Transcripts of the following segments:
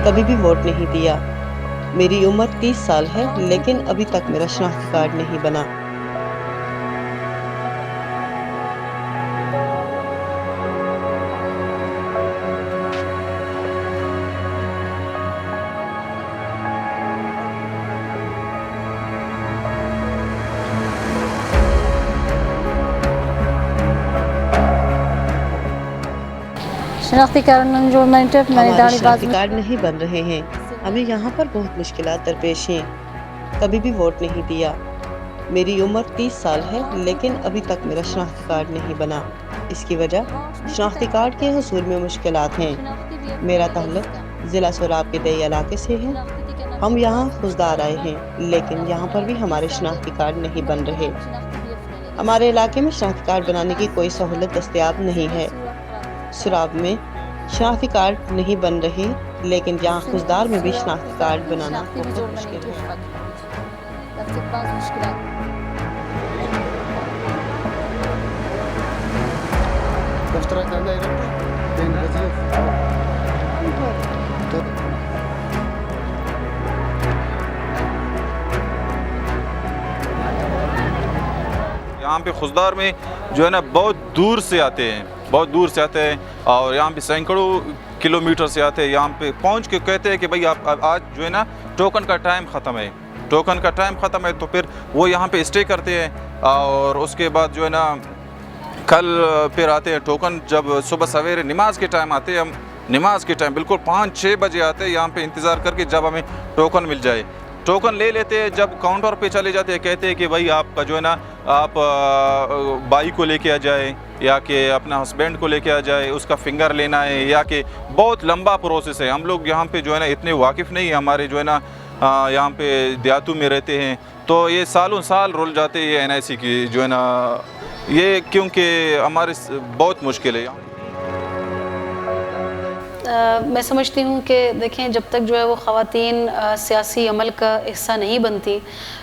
कभी भी वोट नहीं दिया। मेरी उम्र 30 साल है, लेकिन अभी तक मेरा शनाख्ती कार्ड नहीं बना। शनाख्ती कार्ड मंजूरमेंट मैंने हमारे दाढ़ी शनाख्ती बाज कार्ड नहीं बन रहे हैं। हमें यहाँ पर बहुत मुश्किलात दरपेश हैं। कभी भी वोट नहीं दिया। मेरी उम्र 30 साल है, लेकिन अभी तक मेरा शनाख्ती कार्ड नहीं बना। इसकी वजह शनाख्ती कार्ड के हसूल में मुश्किलात हैं। मेरा ताल्लुक ज़िला सोराब के दई इलाके से है। हम यहाँ खुजदार आए हैं, लेकिन यहाँ पर भी हमारे शनाख्ती कार्ड नहीं बन रहे। हमारे इलाके में शनाख्ती कार्ड बनाने की कोई सहूलत दस्तयाब नहीं है। सोराब में शनाख्ती कार्ड नहीं बन रहे, लेकिन यहाँ खुजदार में भी शनाख्ती कार्ड बनाना बहुत मुश्किल है। यहाँ पे खुजदार में जो है ना बहुत दूर से आते हैं, बहुत दूर से आते हैं और यहाँ पे सैकड़ों किलोमीटर से आते हैं। यहाँ पे पहुँच के कहते हैं कि भाई आप आज जो है ना टोकन का टाइम ख़त्म है, टोकन का टाइम ख़त्म है। तो फिर वो यहाँ पे स्टे करते हैं और उसके बाद जो है ना कल फिर आते हैं। टोकन जब सुबह सवेरे नमाज के टाइम आते हैं, हम नमाज के टाइम बिल्कुल 5-6 बजे आते हैं यहाँ पे इंतज़ार करके जब हमें टोकन मिल जाए। टोकन ले लेते हैं, जब काउंटर पे चले जाते हैं कहते हैं कि भाई आपका जो है ना आप बाई को लेके आ जाए या कि अपना हस्बैंड को लेके आ जाए, उसका फिंगर लेना है, या कि बहुत लंबा प्रोसेस है। हम लोग यहाँ पे जो है ना इतने वाकिफ़ नहीं है, हमारे जो है ना यहाँ पे देहातों में रहते हैं, तो ये सालों साल रुल जाते हैं ये NIC की जो है ना ये, क्योंकि हमारे बहुत मुश्किल है। मैं समझती हूँ कि देखें, जब तक जो है वो ख़वातीन सियासी अमल का हिस्सा नहीं बनती,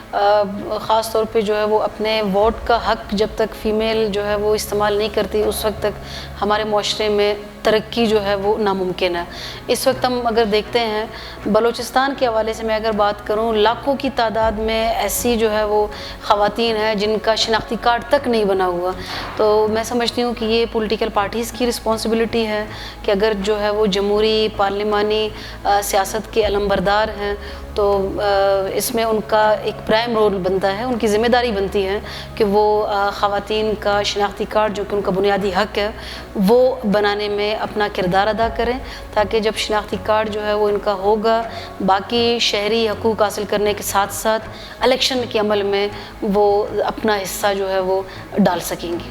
ख़ास तौर पे जो है वो अपने वोट का हक़ जब तक फ़ीमेल जो है वो इस्तेमाल नहीं करती, उस वक्त तक हमारे माशरे में तरक्की जो है वो नामुमकिन है। इस वक्त हम अगर देखते हैं बलूचिस्तान के हवाले से मैं अगर बात करूँ, लाखों की तादाद में ऐसी जो है वो ख़वातीन है जिनका शनाख्ती कार्ड तक नहीं बना हुआ। तो मैं समझती हूँ कि ये पॉलिटिकल पार्टीज़ की रिस्पॉन्सिबिलिटी है कि अगर जो है वो जमहूरी पार्लिमानी सियासत के अलमबरदार हैं तो इसमें उनका एक प्राइम रोल बनता है, उनकी ज़िम्मेदारी बनती है कि वो ख़वातीन का शनाख्ती कार्ड जो कि उनका बुनियादी हक़ है वो बनाने में अपना किरदार अदा करें, ताकि जब शनाख्ती कार्ड जो है वो इनका होगा, बाकी शहरी हकूक़ हासिल करने के साथ साथ इलेक्शन के अमल में वो अपना हिस्सा जो है वो डाल सकेंगी।